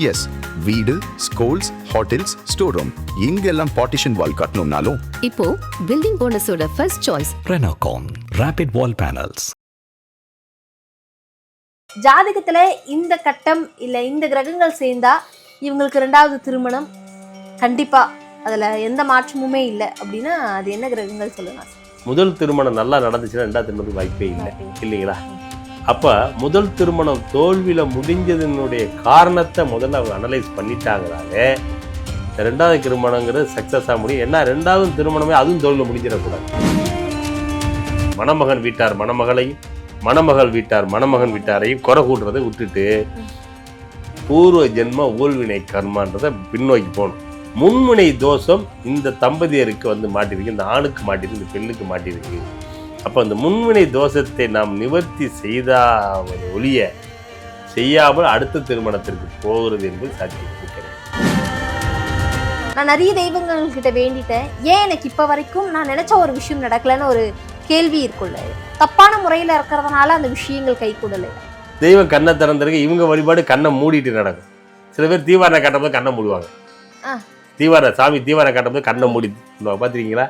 S, வீடு, schools, hotels, store room இங்கெல்லாம் partition wall கட்டணும்னாலும் இப்போ பில்டிங் ஓனர்ஸோட first choice Renocon Rapid Wall Panels. ஜாதகத்துல இந்த கட்டம் இல்ல இந்த கிரகங்கள் சேர்ந்தா இவங்களுக்கு 2வது திருமணம் கண்டிப்பா அதுல எந்த மாற்றமுமே இல்லை அப்படின்னா அது என்ன கிரகங்கள் சொல்லுங்க? முதல் திருமணம் நல்லா நடந்துச்சுன்னா 2வது திருமணத்துக்கு வாய்ப்பே இல்லை இல்லைங்களா? அப்போ முதல் திருமணம் தோல்வியில் முடிஞ்சதுனுடைய காரணத்தை முதல்ல அவங்க அனலைஸ் பண்ணிட்டாங்கனாலே 2வது திருமணங்கிறது சக்ஸஸாக முடியும். ஏன்னா 2வது திருமணமே அதுவும் தோல்வியில் முடிஞ்சிடக்கூடாது. மணமகன் வீட்டார் மணமகளையும் மணமகள் வீட்டார் மணமகன் வீட்டாரையும் குறை கூட்டுறதை விட்டுட்டு பூர்வ ஜென்ம ஊழ்வினை கர்மான்றதை பின்னோக்கி போகணும். முன்வினை தோஷம் இந்த தம்பதியருக்கு வந்து மாட்டிருக்கு, இந்த ஆணுக்கு மாட்டிருக்கு, இந்த பெண்ணுக்கு மாட்டிருக்கு. அப்போ அந்த முன்வினை தோஷத்தை நாம் நிவர்த்தி செய்தால் ஒழிய செய்யாமல் அடுத்த திருமணத்திற்கு போகிறது என்பது சாத்தியம் இருக்கிறது. நான் நிறைய தெய்வங்கள் கிட்ட வேண்டிட்டேன், ஏன் எனக்கு இப்ப வரைக்கும் நான் நினைச்ச ஒரு விஷயம் நடக்கலன்னு ஒரு கேள்வி இருக்குல்ல, தப்பான முறையில இருக்கிறதுனால அந்த விஷயங்கள் கை கூடலை. தெய்வம் கண்ணை திறந்திருக்கு, இவங்க வழிபாடு கண்ணை மூடிட்டு நடக்கும். சில பேர் தீவாரணை கட்டும்போது கண்ணை மூடுவாங்க. சாமி தீவாரணை காட்டும்போது கண்ணை மூடி பார்த்துருக்கீங்களா?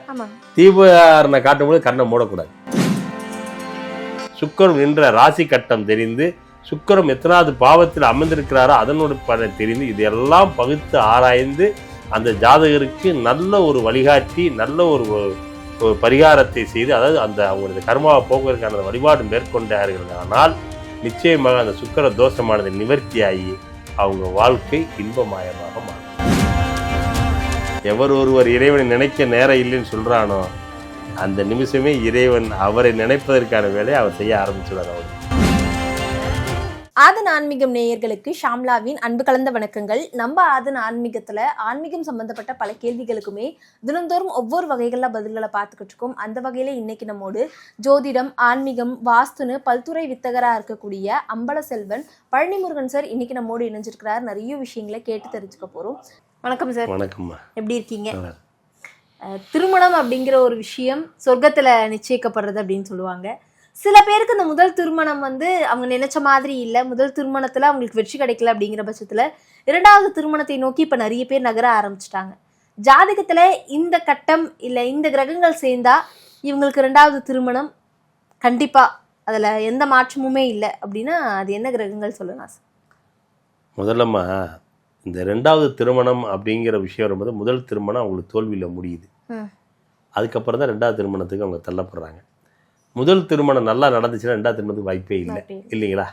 தீவாரணை காட்டும்போது கண்ணை மூடக்கூடாது. சுக்கிரன் என்ற ராசி கட்டம் தெரிந்து சுக்கிரன் எத்தனாவது பாவத்தில் அமர்ந்திருக்கிறாரோ அதனோட பலனை தெரிந்து இதையெல்லாம் பகுத்து ஆராய்ந்து அந்த ஜாதகருக்கு நல்ல ஒரு வழிகாட்டி நல்ல ஒரு பரிகாரத்தை செய்து, அதாவது அந்த அவங்களுடைய கர்மாவை போக்குவதற்கான வழிபாடு மேற்கொண்டார்கள். ஆனால் நிச்சயமாக அந்த சுக்கிர தோஷமானது நிவர்த்தியாகி அவங்க வாழ்க்கை இன்பமயமாக மாறும். எவர் ஒருவர் இறைவனை நினைக்க நேரம் இல்லைன்னு சொல்றானோ அந்த நிமிஷமே இறைவன் அவரை நினைப்பதற்கான வேலையை அவர் செய்ய ஆரம்பிச்சுள்ளார். அவர் ஆதன் ஆன்மீகம் நேயர்களுக்கு ஷாம்லாவின் அன்பு கலந்த வணக்கங்கள். நம்ம ஆதன் ஆன்மீகத்துல ஆன்மீகம் சம்பந்தப்பட்ட பல கேள்விகளுக்குமே தினந்தோறும் ஒவ்வொரு வகைகள்ல பதில்களை பார்த்துக்கிட்டு இருக்கோம். அந்த வகையில இன்னைக்கு நம்மோடு ஜோதிடம், ஆன்மீகம், வாஸ்துன்னு பல்துறை வித்தகரா இருக்கக்கூடிய அம்பல செல்வன் பழனிமுருகன் சார் இன்னைக்கு நம்மோடு இணைஞ்சிருக்கிறார். நிறைய விஷயங்களை கேட்டு தெரிஞ்சுக்க போறோம். வணக்கம் சார். வணக்கம்மா. எப்படி இருக்கீங்க? திருமணம் அப்படிங்கிற ஒரு விஷயம் சொர்க்கத்துல நிச்சயிக்கப்படுறது அப்படின்னு சொல்லுவாங்க. சில பேருக்கு இந்த முதல் திருமணம் வந்து அவங்க நினைச்ச மாதிரி இல்லை, முதல் திருமணத்துல அவங்களுக்கு வெற்றி கிடைக்கல அப்படிங்கிற பட்சத்துல 2வது திருமணத்தை நோக்கி இப்ப நிறைய பேர் நகர ஆரம்பிச்சிட்டாங்க. ஜாதகத்துல இந்த கட்டம் இல்ல இந்த கிரகங்கள் சேர்ந்தா இவங்களுக்கு 2வது திருமணம் கண்டிப்பா அதுல எந்த மாற்றமுமே இல்லை அப்படின்னா அது என்ன கிரகங்கள் சொல்லுங்க சார்? முதல்லம்மா இந்த 2வது திருமணம் அப்படிங்கிற விஷயம் வரும்போது முதல் திருமணம் அவங்களுக்கு தோல்வியில் முடியுது. அதுக்கப்புறம் தான் 2வது திருமணத்துக்கு அவங்க தள்ளப்படுறாங்க. முதல் திருமணம் நல்லா நடந்துச்சுன்னா 2வது திருமணத்துக்கு வாய்ப்பே இல்லை இல்லைங்களா?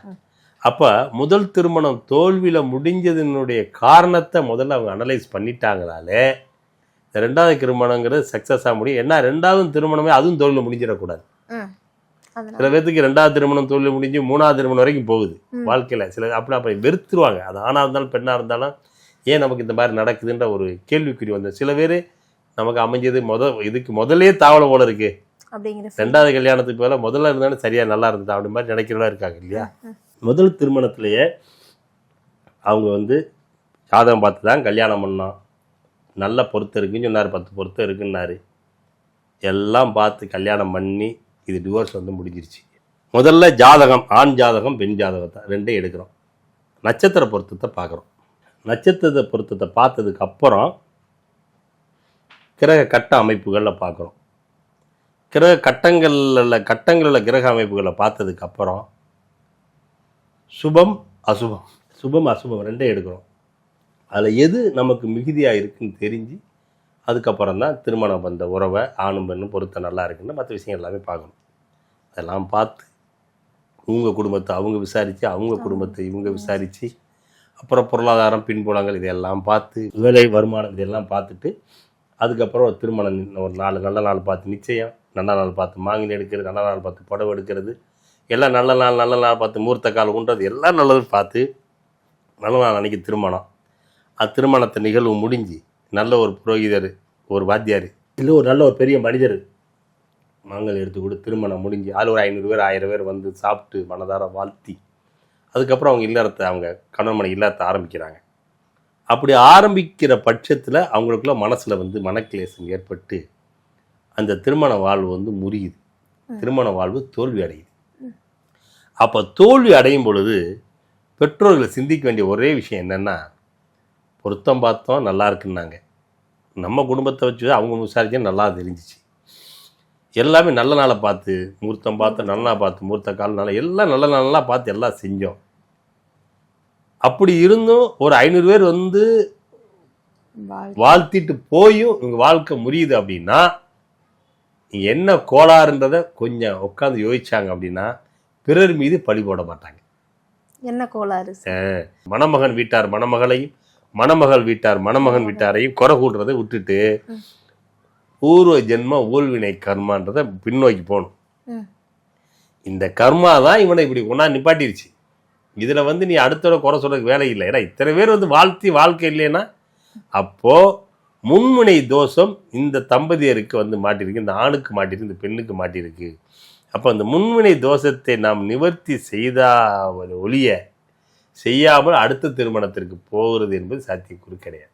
அப்போ முதல் திருமணம் தோல்வியில் முடிஞ்சதுனுடைய காரணத்தை முதல்ல அவங்க அனலைஸ் பண்ணிட்டாங்கனாலே 2வது திருமணங்கிறது சக்ஸஸாக முடியும். ஏன்னா 2வது திருமணமே அதுவும் தோல்வியில் முடிஞ்சிடக்கூடாது. சில பேர்த்துக்கு 2வது திருமணம் தோல்வி முடிஞ்சு 3வது திருமணம் வரைக்கும் போகுது வாழ்க்கையில். சில அப்படி வெறுத்துருவாங்க. அது ஆணாக இருந்தாலும் பெண்ணாக இருந்தாலும் ஏன் நமக்கு இந்த மாதிரி நடக்குதுன்ற ஒரு கேள்விக்குறி வந்து சில பேர் நமக்கு அமைஞ்சது இதுக்கு முதலே தாவலை போல இருக்கு, 2வது கல்யாணத்துக்கு போல முதல்ல இருந்தாலும் சரியா நல்லா இருந்தது அப்படி மாதிரி நினைக்கிறவங்களா இருக்காங்க இல்லையா? முதல் திருமணத்திலேயே அவங்க வந்து ஜாதகம் பார்த்து தான் கல்யாணம் பண்ணோம், நல்ல பொருத்தம் இருக்குன்னு சொன்னார், 10 பொருத்தம் இருக்குன்னாரு. எல்லாம் பார்த்து கல்யாணம் பண்ணி இது டிவோர்ஸ் வந்து முடிஞ்சிருச்சு. முதல்ல ஜாதகம், ஆண் ஜாதகம் பெண் ஜாதகத்தை 2யும் எடுக்கிறோம். நட்சத்திர பொருத்தத்தை பார்க்குறோம். நட்சத்திர பொருத்தத்தை பார்த்ததுக்கு அப்புறம் கிரக கட்ட அமைப்புகளில் பார்க்குறோம். கிரக கட்டங்களில் கிரக அமைப்புகளை பார்த்ததுக்கு அப்புறம் சுபம் அசுபம் 2யும் எடுக்கிறோம். அதில் எது நமக்கு மிகுதியாக இருக்குன்னு தெரிஞ்சு அதுக்கப்புறம் தான் திருமணம் வந்த உறவை ஆணும் பெண்ணும் பொருத்தம் நல்லா இருக்குன்னு மற்ற விஷயங்கள் எல்லாமே பார்க்கணும். அதெல்லாம் பார்த்து இவங்க குடும்பத்தை அவங்க விசாரித்து அவங்க குடும்பத்தை இவங்க விசாரித்து அப்புறம் பொருளாதாரம் பின்புலங்கள் இதையெல்லாம் பார்த்து வேலை வருமானம் இதெல்லாம் பார்த்துட்டு அதுக்கப்புறம் ஒரு திருமணம் ஒரு நல்ல நாள் பார்த்து நிச்சயம், நல்ல நாள் பார்த்து மாங்கனி எடுக்கிறது, நல்ல நாள் பார்த்து புடவை எடுக்கிறது, எல்லாம் நல்ல நாள் பார்த்து மூர்த்த கால் உண்றது எல்லாம் நல்லதும் பார்த்து நல்ல நாள் அன்றைக்கி திருமணம். திருமணத்தை நிகழ்வு முடிஞ்சு நல்ல ஒரு புரோகிதர், ஒரு வாத்தியார், இல்லை ஒரு நல்ல ஒரு பெரிய மனிதர் மாங்கல் எடுத்து கூட திருமணம் முடிஞ்சு அதில் ஒரு 500 பேர் 1000 பேர் வந்து சாப்பிட்டு மனதார வாழ்த்தி அதுக்கப்புறம் அவங்க இல்லறத்தை அவங்க கணவன் மனைவி இல்லறத்தை ஆரம்பிக்கிறாங்க. அப்படி ஆரம்பிக்கிற பட்சத்தில் அவங்களுக்குள்ள மனசில் வந்து மனக்கிலேசம் ஏற்பட்டு அந்த திருமண வாழ்வு வந்து முறியுது, திருமண வாழ்வு தோல்வி அடையுது. அப்போ தோல்வி அடையும் பொழுது பெற்றோர்கள் சிந்திக்க வேண்டிய ஒரே விஷயம் என்னென்னா, பொருத்தம் பார்த்தோம், நல்லா இருக்குன்னாங்க. நம்ம குடும்பத்தை வச்சு அவங்க விசாரிச்சா நல்லா தெரிஞ்சிச்சு. எல்லாமே நல்ல நாளை பார்த்து முகூர்த்தம் பார்த்து, நல்ல நாள் பார்த்து முகூர்த்த கால நாள் எல்லாம் நல்ல நாளாக பார்த்து எல்லாம் செஞ்சோம். அப்படி இருந்தும் ஒரு 500 பேர் வந்து வாழ்த்திட்டு போயும் இவங்க வாழ்க்கை முடியுது அப்படின்னா என்ன கோளாறுன்றதை கொஞ்சம் உட்காந்து யோசிச்சாங்க அப்படின்னா பிறர் மீது பழி போட மாட்டாங்க. என்ன கோளாறு? மணமகன் வீட்டார் மணமகளையும், மணமகள் வீட்டார் மணமகன் வீட்டாரையும் குறை கூடுறதை விட்டுட்டு பூர்வ ஜென்ம ஊழ்வினை கர்மான்றதை பின்னோக்கி போகணும். இந்த கர்மா தான் இவனை இப்படி ஒன்றா நிப்பாட்டிருச்சு. இதில் வந்து நீ அடுத்தோட குறை சொல்றதுக்கு வேலை இல்லை. ஏன்னா இத்தனை பேர் வந்து வாழ்த்தி வாழ்க்கை இல்லைன்னா அப்போ முன்முனை தோஷம் இந்த தம்பதியருக்கு வந்து மாட்டிருக்கு, இந்த ஆணுக்கு மாட்டிருக்கு, இந்த பெண்ணுக்கு மாட்டிருக்கு. அப்போ அந்த முன்வினை தோஷத்தை நாம் நிவர்த்தி செய்தால் ஒழிய செய்யாமல் அடுத்த திருமணத்திற்கு போகிறது என்பது சாத்தியக்கூறு கிடையாது.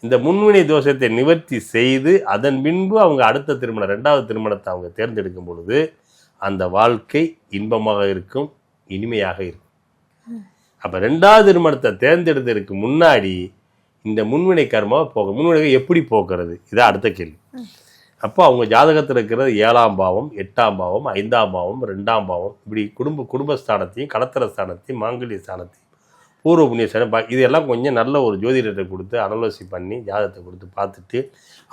இந்த முன்வினை தோஷத்தை நிவர்த்தி செய்து அதன் பின்பு அவங்க அடுத்த திருமணம், 2வது திருமணத்தை அவங்க தேர்ந்தெடுக்கும் பொழுது அந்த வாழ்க்கை இன்பமாக இருக்கும், இனிமையாக இருக்கும். அப்போ 2வது திருமணத்தை தேர்ந்தெடுத்ததற்கு முன்னாடி இந்த முன்வினை கர்மாவை முன்வினை எப்படி போக்குறது, இதான் அடுத்த கேள்வி. அப்போ அவங்க ஜாதகத்தில் இருக்கிறது 7ஆம் பாவம், 8ஆம் பாவம், 5ஆம் பாவம், 2ஆம் பாவம், இப்படி குடும்பஸ்தானத்தையும் கடத்திர ஸ்தானத்தையும் மாங்கல்ய ஸ்தானத்தையும் பூர்வ புண்ணிய ஸ்தானம் இதெல்லாம் கொஞ்சம் நல்ல ஒரு ஜோதிடத்தை கொடுத்து அனலோசி பண்ணி ஜாதகத்தை கொடுத்து பார்த்துட்டு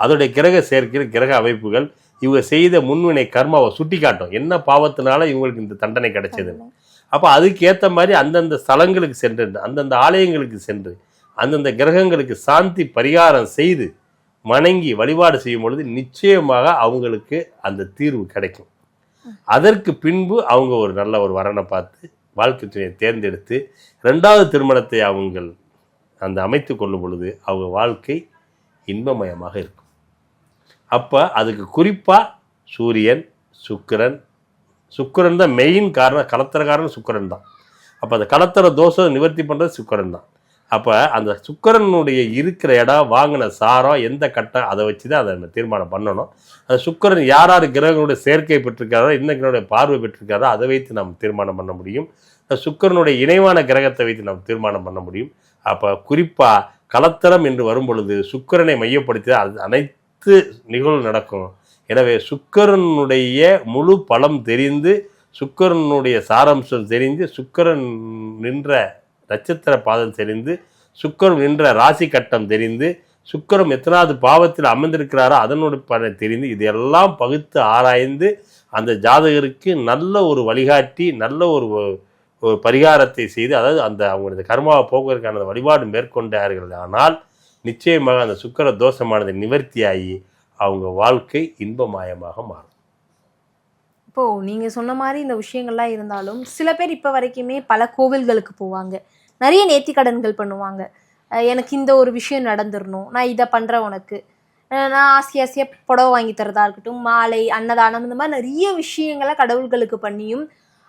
அதோடைய கிரக சேர்க்கிற கிரக அமைப்புகள் இவங்க செய்த முன்வினை கர்மாவை சுட்டி காட்டும், என்ன பாவத்தினால இவங்களுக்கு இந்த தண்டனை கிடைச்சதுன்னு. அப்போ அதுக்கேற்ற மாதிரி அந்தந்த ஸ்தலங்களுக்கு சென்று, அந்தந்த ஆலயங்களுக்கு சென்று, அந்தந்த கிரகங்களுக்கு சாந்தி பரிகாரம் செய்து வணங்கி வழிபாடு செய்யும் பொழுது நிச்சயமாக அவங்களுக்கு அந்த தீர்வு கிடைக்கும். அதற்கு பின்பு அவங்க ஒரு நல்ல ஒரு வரனை பார்த்து வாழ்க்கை துணையை தேர்ந்தெடுத்து 2வது திருமணத்தை அவங்க அந்த அமைத்து கொள்ளும் பொழுது அவங்க வாழ்க்கை இன்பமயமாக இருக்கும். அப்போ அதுக்கு குறிப்பாக சூரியன், சுக்கிரன் தான் மெயின் காரணம், கலத்திரக்காரன் சுக்கிரன் தான். அப்போ அந்த கலத்திர தோஷம் நிவர்த்தி பண்ணுறது சுக்கிரன் தான். அப்போ அந்த சுக்கிரனுடைய இருக்கிற இடம், வாங்கின சாரம், எந்த கட்டம், அதை வச்சு தான் அதை தீர்மானம் பண்ணணும். அந்த சுக்கிரன் யார் கிரகங்களுடைய சேர்க்கை பெற்றிருக்காரோ, என்ன கிரகனுடைய பார்வை பெற்றிருக்காரோ அதை வைத்து நாம் தீர்மானம் பண்ண முடியும். சுக்கிரனுடைய இணைவான கிரகத்தை வைத்து நாம் தீர்மானம் பண்ண முடியும். அப்போ குறிப்பாக கலத்தரம் என்று வரும் பொழுது சுக்கிரனை மையப்படுத்தி அது அனைத்து நிகழ்வு நடக்கும். எனவே சுக்கிரனுடைய முழு பலம் தெரிந்து, சுக்கிரனுடைய சாராம்சம் தெரிந்து, சுக்கிரன் நின்ற நட்சத்திர பாதம் தெரிந்து, சுக்கிரன் நின்ற ராசி கட்டம் தெரிந்து, சுக்கிரன் எத்தனாவது பாவத்தில் அமர்ந்திருக்கிறாரோ அதனோட பலன் தெரிந்து, இதெல்லாம் பகுத்து ஆராய்ந்து அந்த ஜாதகருக்கு நல்ல ஒரு வழிகாட்டி, நல்ல ஒரு பரிகாரத்தை செய்து, அதாவது அந்த அவங்களது கர்மாவை போக்குவதற்கான வழிபாடு மேற்கொண்டார்கள். ஆனால் நிச்சயமாக அந்த சுக்கிர தோஷமானது நிவர்த்தியாகி அவங்க வாழ்க்கை இன்பமயமாக மாறும். இப்போ நீங்க சொன்ன மாதிரி இந்த விஷயங்கள்லாம் இருந்தாலும் சில பேர் இப்போ வரைக்குமே பல கோவில்களுக்கு போவாங்க, நிறைய நேர்த்திக்கடன்கள் பண்ணுவாங்க. எனக்கு இந்த ஒரு விஷயம் நடந்துடணும், நான் இதை பண்ணுறேன், உனக்கு நான் ஆசையாக புடவை வாங்கி தரதா இருக்கட்டும், மாலை, அன்னதானம், இந்த மாதிரி நிறைய விஷயங்களை கடவுள்களுக்கு பண்ணியும்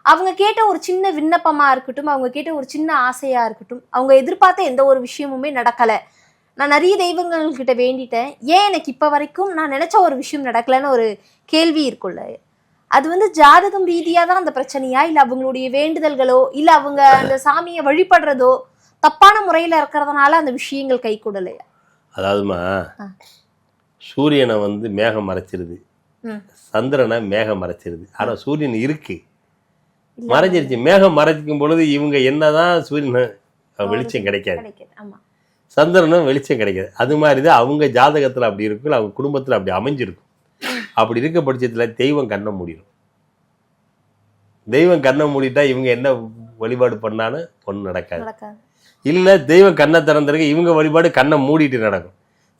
அவங்க கேட்ட ஒரு சின்ன விண்ணப்பமாக இருக்கட்டும், அவங்க கேட்ட ஒரு சின்ன ஆசையாக இருக்கட்டும், அவங்க எதிர்பார்த்த எந்த ஒரு விஷயமுமே நடக்கலை. நான் நிறைய தெய்வங்கள்கிட்ட வேண்டிட்டேன், ஏன் எனக்கு இப்போ வரைக்கும் நான் நினச்ச ஒரு விஷயம் நடக்கலைன்னு ஒரு கேள்வி இருக்குல்ல. அது வந்து ஜாதகம் ரீதியாக தான் அந்த பிரச்சனையா, இல்லை அவங்களுடைய வேண்டுதல்களோ, இல்லை அவங்க அந்த சாமியை வழிபடுறதோ தப்பான முறையில் இருக்கிறதுனால அந்த விஷயங்கள் கை கூடலையா? அதாவதுமா, சூரியனை வந்து மேகம் மறைச்சிருது, சந்திரனை மேகம் மறைச்சிருது. ஆனால் சூரியன் இருக்கு, மறைஞ்சிருச்சு. மேகம் மறைச்சிக்கும் பொழுது இவங்க என்னதான் சூரியன் வெளிச்சம் கிடைக்காது, சந்திரனும் வெளிச்சம் கிடைக்காது. அது மாதிரி தான் அவங்க ஜாதகத்தில் அப்படி இருக்கும், அவங்க குடும்பத்தில் அப்படி அமைஞ்சிருக்கும். அப்படி இருக்க பட்சத்தில் தெய்வம் கண்ணை மூடிடும். தெய்வம் கண்ணை மூடிட்டா இவங்க என்ன வழிபாடு பண்ணாலும் ஒன்றும் நடக்காது. இல்லை தெய்வம் கண்ணை திறந்திருக்கு, இவங்க வழிபாடு கண்ணை மூடிட்டு நடக்கும்.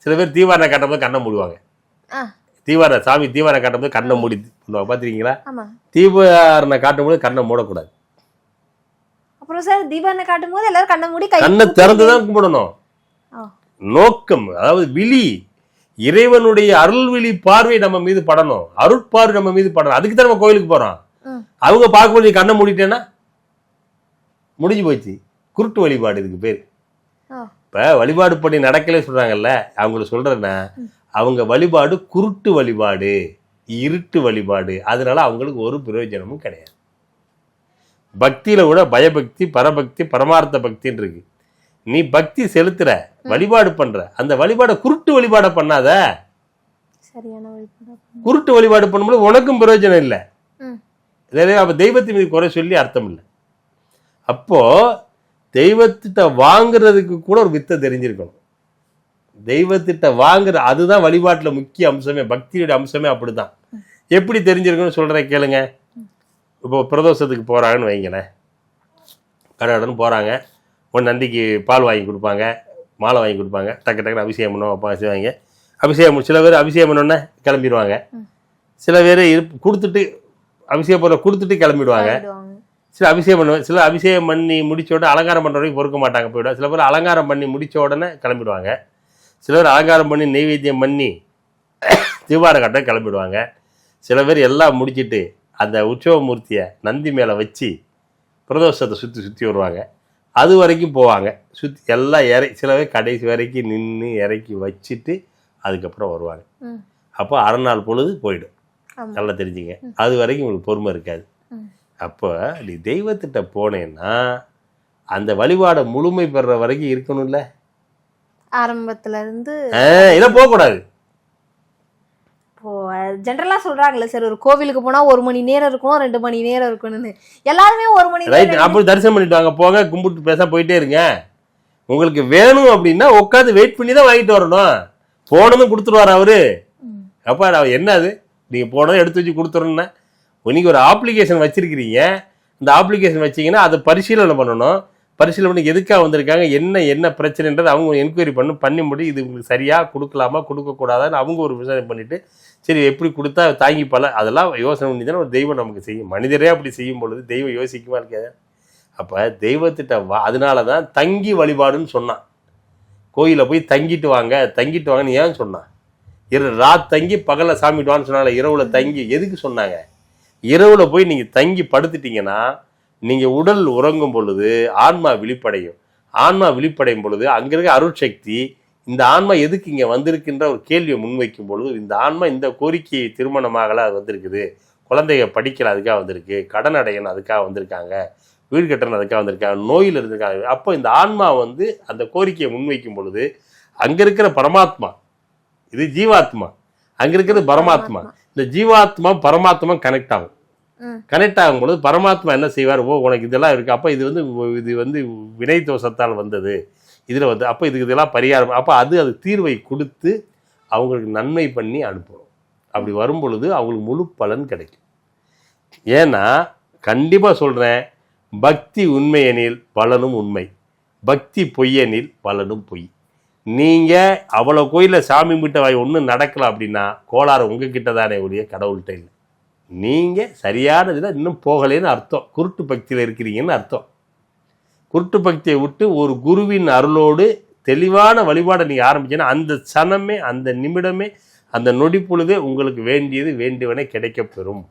சில பேர் தீவாரணை காட்டும்போது கண்ணை மூடுவாங்க, சாமி தீவாரணை காட்டும்போது கண்ணை மூடி பண்ணுவாங்க, பார்த்துருக்கீங்களா? தீவாரணை காட்டும்போது கண்ணை மூடக்கூடாது. அப்புறம் சார் தீபாவளி காட்டும் போது எல்லாரும் கண்ணை மூடி கண்ணை திறந்துதான் கும்பிடணும். நோக்கம், அதாவது விழி, இறைவனுடைய அருள்விழி பார்வை நம்ம மீது படணும், அருட்பார்வை நம்ம மீது படணும். அதுக்கு தான் நம்ம கோயிலுக்கு போறோம். அவங்க பார்க்கும்போது கண்ணை மூடிட்டேன்னா முடிஞ்சு போச்சு. குருட்டு வழிபாடு இதுக்கு பேர். இப்ப வழிபாடு பண்ணி நடக்கல சொல்றாங்கல்ல, அவங்களை சொல்றேன்னா அவங்க வழிபாடு குருட்டு வழிபாடு, இருட்டு வழிபாடு. அதனால அவங்களுக்கு ஒரு பிரயோஜனமும் கிடையாது. பக்தியில கூட பயபக்தி, பரபக்தி, பரமார்த்த பக்தின்னு இருக்கு. நீ பக்தி செலுத்துற, வழிபாடு பண்ற, அந்த வழிபாடை குருட்டு வழிபாடை பண்ணாத. சரியான வழிபாடு. குருட்டு வழிபாடு பண்ணும்போது உனக்கும் பிரயோஜனம் இல்லை. அப்ப தெய்வத்தின் மீது குறை சொல்லி அர்த்தம் இல்லை. அப்போ தெய்வத்திட்ட வாங்குறதுக்கு கூட ஒரு வித்தை தெரிஞ்சிருக்கணும். தெய்வத்திட்ட வாங்குற அதுதான் வழிபாட்டுல முக்கிய அம்சமே, பக்தியுடைய அம்சமே அப்படிதான். எப்படி தெரிஞ்சிருக்குன்னு சொல்றேன் கேளுங்க. இப்போ பிரதோஷத்துக்கு போறாங்கன்னு வைங்களேன், கடவுடன் போறாங்க, ஒரு நந்திக்கு பால் வாங்கி கொடுப்பாங்க, மாலை வாங்கி கொடுப்பாங்க, டக்கு டக்குன்னு அபிஷேகம் பண்ணுவோம், செய்வாங்க. அபிஷேகம் சில பேர் அபிஷேகம் பண்ணோன்னே கிளம்பிடுவாங்க, சில பேர் கொடுத்துட்டு அபிஷேகம் பண்ண கொடுத்துட்டு கிளம்பிடுவாங்க, சில அபிஷேகம் பண்ணுவாங்க, சில அபிஷேகம் பண்ணி முடிச்ச உடனே அலங்காரம் பண்ணுற வரைக்கும் பொறுக்க மாட்டாங்க, போயிடுவாங்க. சில பேர் அலங்காரம் பண்ணி முடிச்ச உடனே கிளம்பிடுவாங்க, சில பேர் அலங்காரம் பண்ணி நெய்வேத்தியம் பண்ணி தீபார கட்ட கிளம்பிடுவாங்க. சில பேர் எல்லாம் முடிச்சுட்டு அந்த உற்சவ மூர்த்தியை நந்தி மேலே வச்சு பிரதோஷத்தை சுற்றி சுற்றி வருவாங்க, அது வரைக்கும் போவாங்க, சுற்றி எல்லாம் சில பேர் கடைசி வரைக்கும் நின்று இறக்கி வச்சுட்டு அதுக்கப்புறம் வருவாங்க. அப்போ அரை நாள் பொழுது போயிடும். நல்லா தெரிஞ்சுங்க, அது வரைக்கும் உங்களுக்கு பொறுமை இருக்காது. அப்போ நீ தெய்வத்திட்ட போனேன்னா அந்த வழிபாடை முழுமை பெற வரைக்கும் இருக்கணும்ல, ஆரம்பத்துல இருந்து இதெல்லாம் போகக்கூடாது. இப்போ ஜென்ரலா சொல்றாங்கல்ல சார், ஒரு கோவிலுக்கு போனா 1 மணி நேரம் இருக்கணும், 2 மணி நேரம் இருக்கணும்னு. எல்லாருமே 1 மணி நேரம் அப்படி தரிசனம் பண்ணிட்டு வாங்க, போங்க, கும்பிட்டு பேச போயிட்டே இருங்க. உங்களுக்கு வேணும் அப்படின்னா உட்காந்து வெயிட் பண்ணி தான் வாங்கிட்டு வரணும். போனதும் கொடுத்துருவாரு அவரு. அப்ப என்ன அது, நீங்க போனதும் எடுத்து வச்சு கொடுத்துருன்னா, நீங்க ஒரு அப்ளிகேஷன் வச்சிருக்கிறீங்க, இந்த அப்ளிகேஷன் வச்சீங்கன்னா அதை பரிசீலனை பண்ணணும். பரிசீலனை பண்ணி எதுக்காக வந்திருக்காங்க, என்ன பிரச்சனைன்றது அவங்க என்கொயரி பண்ணி முடியும். இது உங்களுக்கு சரியா கொடுக்கலாமா கொடுக்கக்கூடாதான்னு அவங்க ஒரு விசாரணை பண்ணிட்டு, சரி எப்படி கொடுத்தா தாங்கி அதெல்லாம் யோசனை பண்ணி தானே ஒரு தெய்வம் நமக்கு செய்யும். மனிதரே அப்படி செய்யும் பொழுது தெய்வம் யோசிக்குமா இருக்காது? அப்போ தெய்வத்திட்ட அதனால தான் தங்கி வழிபாடுன்னு சொன்னான். கோயிலில் போய் தங்கிட்டு வாங்கன்னு ஏன் சொன்னான்? ராத் தங்கி பகலில் சாமிடுவான்னு சொன்னாங்க. இரவுல தங்கி எதுக்கு சொன்னாங்க? இரவுல போய் நீங்கள் தங்கி படுத்துட்டீங்கன்னா நீங்கள் உடல் உறங்கும் பொழுது ஆன்மா விழிப்படையும். ஆன்மா விழிப்படையும் பொழுது அங்கே இருக்க அருட்சக்தி இந்த ஆன்மா எதுக்கு இங்கே வந்திருக்குன்ற ஒரு கேள்வியை முன்வைக்கும் பொழுது, இந்த ஆன்மா இந்த கோரிக்கையை திருமணமாகல அது வந்திருக்குது, குழந்தைய படிக்கல அதுக்காக வந்திருக்கு, கடன் அடையணும் அதுக்காக வந்திருக்காங்க, வீடு கட்டணும் அதுக்காக வந்திருக்காங்க, நோயில் இருந்திருக்காங்க. அப்போ இந்த ஆன்மா அந்த கோரிக்கையை முன்வைக்கும் பொழுது அங்கே இருக்கிற பரமாத்மா, இது ஜீவாத்மா, அங்கே இருக்கிறது பரமாத்மா, இந்த ஜீவாத்மா பரமாத்மா கனெக்ட் ஆகும். கனெக்ட் ஆகும் பொழுது பரமாத்மா என்ன செய்வார், உனக்கு இதெல்லாம் இருக்கு, அப்போ இது வினை தோஷத்தால் வந்தது, இதில் அப்போ இதெல்லாம் பரிகாரம், அப்போ அது தீர்வை கொடுத்து அவங்களுக்கு நன்மை பண்ணி அனுப்பணும். அப்படி வரும் பொழுது அவங்களுக்கு முழு பலன் கிடைக்கும். ஏன்னா கண்டிப்பாக சொல்கிறேன், பக்தி உண்மையெனில் பலனும் உண்மை, பக்தி பொய்யெனில் பலனும் பொய். நீங்கள் அவ்வளோ கோயிலில் சாமி கிட்ட ஒன்றும் நடக்கலாம் அப்படின்னா கோளாறு உங்ககிட்ட தானே ஒழிய கடவுள்கிட்ட இல்லை. நீங்கள் சரியானதில் இன்னும் போகலேன்னு அர்த்தம், குருட்டு பக்தியில் இருக்கிறீங்கன்னு அர்த்தம். குருட்டு பக்தியை விட்டு ஒரு குருவின் அருளோடு தெளிவான வழிபாடை நீங்கள் ஆரம்பிச்சீங்கன்னா அந்த சனமே, அந்த நிமிடமே, அந்த நொடி பொழுதே உங்களுக்கு வேண்டியது வேண்டியவனே கிடைக்கப்பெறும்.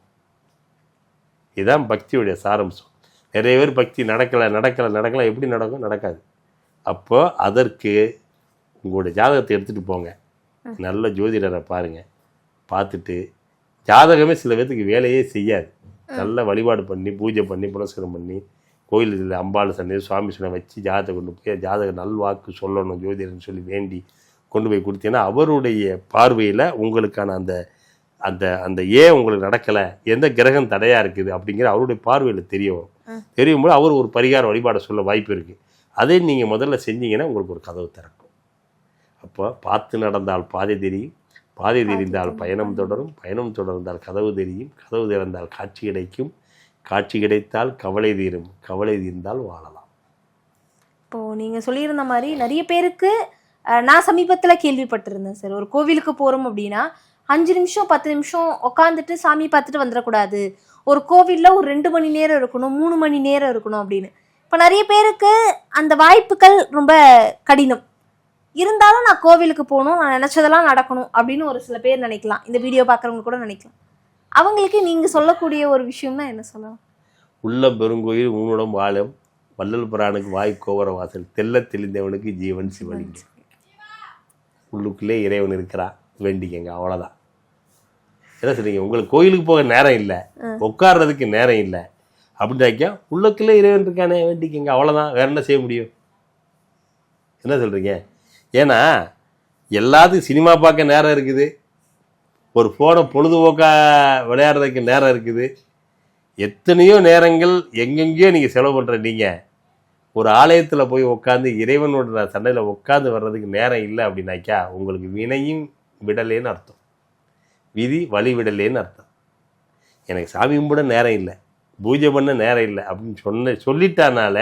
இதுதான் பக்தியுடைய சாரம்சம். நிறைய பேர் பக்தி நடக்கலை எப்படி நடக்கும்? நடக்காது. அப்போ அதற்கு உங்களுடைய ஜாதகத்தை எடுத்துகிட்டு போங்க, நல்ல ஜோதிடரை பாருங்கள், பார்த்துட்டு ஜாதகமே சில பேர்த்துக்கு வேலையே செய்யாது, நல்ல வழிபாடு பண்ணி பூஜை பண்ணி புனஸ்காரம் பண்ணி கோயிலில் அம்பாள் சன்னதி சுவாமி சொன்ன வச்சு ஜாதகத்தை கொண்டு போய் ஜாதக நல்வாக்கு சொல்லணும் ஜோதிடர்னு சொல்லி வேண்டி கொண்டு போய் கொடுத்தீங்கன்னா அவருடைய பார்வையில் உங்களுக்கான அந்த அந்த அந்த ஏன் உங்களுக்கு நடக்கலை, எந்த கிரகம் தடையாக இருக்குது அப்படிங்கிற அவருடைய பார்வையில் தெரியும் போது அவர் ஒரு பரிகார வழிபாடை சொல்ல வாய்ப்பு இருக்குது. அதே நீங்கள் முதல்ல செஞ்சீங்கன்னா உங்களுக்கு ஒரு கதவு திறக்கும். அப்போ பார்த்து நடந்தால் பாதை தெரியும், பாதை தெரிந்தால் பயணம் தொடரும், பயணம் தொடர்ந்தால் கதவு தெரியும், கதவு திறந்தால் காட்சி கிடைக்கும், காட்சி கிடைத்தால் கவலை தீரும், கவலை தீர்ந்தால் வாழலாம். இப்போது நீங்கள் சொல்லியிருந்த மாதிரி நிறைய பேருக்கு நான் சமீபத்தில் கேள்விப்பட்டிருந்தேன் சார், ஒரு கோவிலுக்கு போகிறோம் அப்படின்னா 5 நிமிஷம் 10 நிமிஷம் உட்காந்துட்டு சாமி பார்த்துட்டு வந்துடக்கூடாது, ஒரு கோவிலில் ஒரு 2 மணி நேரம் இருக்கணும், 3 மணி நேரம் இருக்கணும் அப்படின்னு. இப்போ நிறைய பேருக்கு அந்த வாய்ப்புகள் ரொம்ப கடினம் இருந்தாலும் நான் கோவிலுக்கு போகணும், நான் நினச்சதெல்லாம் நடக்கணும் அப்படின்னு ஒரு சில பேர் நினைக்கலாம், இந்த வீடியோ பார்க்குறவங்க கூட நினைக்கலாம். அவங்களுக்கு நீங்கள் சொல்லக்கூடிய ஒரு விஷயம்னா என்ன சொல்லலாம்? உள்ள பெருங்கோயில் ஊனுடம் வாழும் வள்ளல் பிரானுக்கு வாய் கோவர வாசல் தெல்ல தெளிந்தவனுக்கு ஜீவன் சிவலிங்கம். உள்ளுக்குள்ளே இறைவன் இருக்கிறான், வேண்டிக்கங்க, அவ்வளோதான். என்ன சொல்றீங்க? உங்களுக்கு கோயிலுக்கு போக நேரம் இல்லை, உட்கார்றதுக்கு நேரம் இல்லை அப்படின்னாக்கா உள்ளுக்குள்ளே இறைவன் இருக்கானே, வேண்டிக்கங்க, அவ்வளோதான். வேற என்ன செய்ய முடியும்? என்ன சொல்கிறீங்க? ஏன்னா எல்லாத்துக்கும் சினிமா பார்க்க நேரம் இருக்குது, ஒரு ஃபோனை பொழுதுபோக்கா விளையாடுறதுக்கு நேரம் இருக்குது, எத்தனையோ நேரங்கள் எங்கெங்கேயோ நீங்கள் செலவு பண்ணுற நீங்கள் ஒரு ஆலயத்தில் போய் உட்காந்து இறைவனோட சண்டையில் உட்காந்து வர்றதுக்கு நேரம் இல்லை அப்படின்னாக்கா உங்களுக்கு வினையும் விடலேன்னு அர்த்தம், விதி வழி விடலேன்னு அர்த்தம். எனக்கு சாமி கும்பிட நேரம் இல்லை, பூஜை பண்ண நேரம் இல்லை அப்படின்னு சொல்லிட்டானால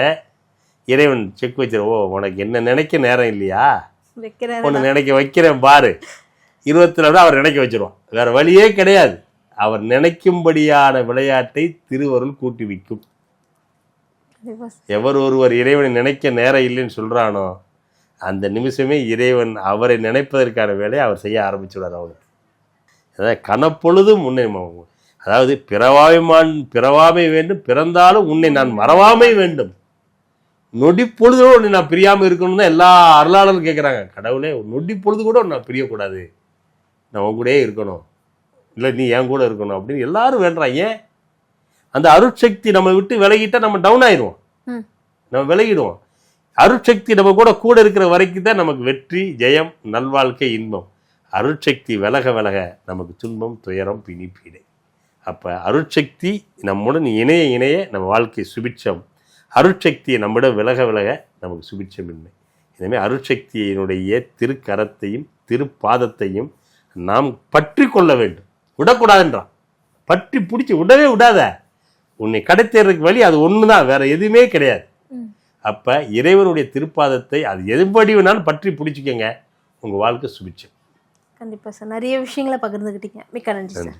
இறைவன் செக் வச்சிரு. ஓ உனக்கு என்ன நினைக்க நேரம் இல்லையா, ஒன்று நினைக்க வைக்கிறேன் பாரு, 24 அவர் நினைக்க வச்சிருவான். வேற வழியே கிடையாது. அவர் நினைக்கும்படியான விளையாட்டை திருவருள் கூட்டி வைக்கும். எவர் ஒருவர் இறைவனை நினைக்க நேரம் இல்லைன்னு சொல்றானோ அந்த நிமிஷமே இறைவன் அவரை நினைப்பதற்கான வேலையை அவர் செய்ய ஆரம்பிச்சுடுறார். அவனுக்கு அதாவது கனப்பொழுதும் உன்னை, அதாவது பிறவாமை வேண்டும், பிறந்தாலும் உன்னை நான் மறவாமை வேண்டும், நொடி பொழுதோடு உன்னை நான் பிரியாமல் இருக்கணும்னு தான் எல்லா அருளாளரும் கேட்குறாங்க. கடவுளே நொடி பொழுது கூட நான் பிரியக்கூடாது, நான் உன் கூடயே இருக்கணும், இல்லை நீ என் கூட இருக்கணும் அப்படின்னு எல்லாரும் வேண்டாம். ஏன்? அந்த அருட்சக்தி நம்ம விட்டு விலகிட்டா நம்ம டவுன் ஆயிடுவோம், நம்ம விலகிடுவோம். அருட்சக்தி நம்ம கூட இருக்கிற வரைக்கும் தான் நமக்கு வெற்றி, ஜெயம், நல்வாழ்க்கை, இன்பம். அருட்சக்தி விலக விலக நமக்கு துன்பம், துயரம், பிணி, பீடை. அப்போ அருட்சக்தி நம்முடன் இணைய நம்ம வாழ்க்கை சுபிட்சம், அருட்சக்தியை நம்மிடம் விலக விலக நமக்கு சுபிட்சம் இல்லை. எனவே அருட்சக்தியினுடைய திருக்கரத்தையும் திருப்பாதத்தையும் நாம் பற்றி கொள்ள வேண்டும், விடக்கூடாதுன்றான். பற்றி பிடிச்சி விடவே விடாத, உன்னை கடத்தேறதுக்கு வழி அது ஒன்று தான், வேற எதுவுமே கிடையாது. அப்போ இறைவனுடைய திருப்பாதத்தை அது எதுபடி வேணாலும் பற்றி பிடிச்சிக்கங்க, உங்கள் வாழ்க்கை சுபிட்சம். கண்டிப்பாக சார், நிறைய விஷயங்களை பகிர்ந்துக்கிட்டீங்க. மிக்க நன்றி சார்.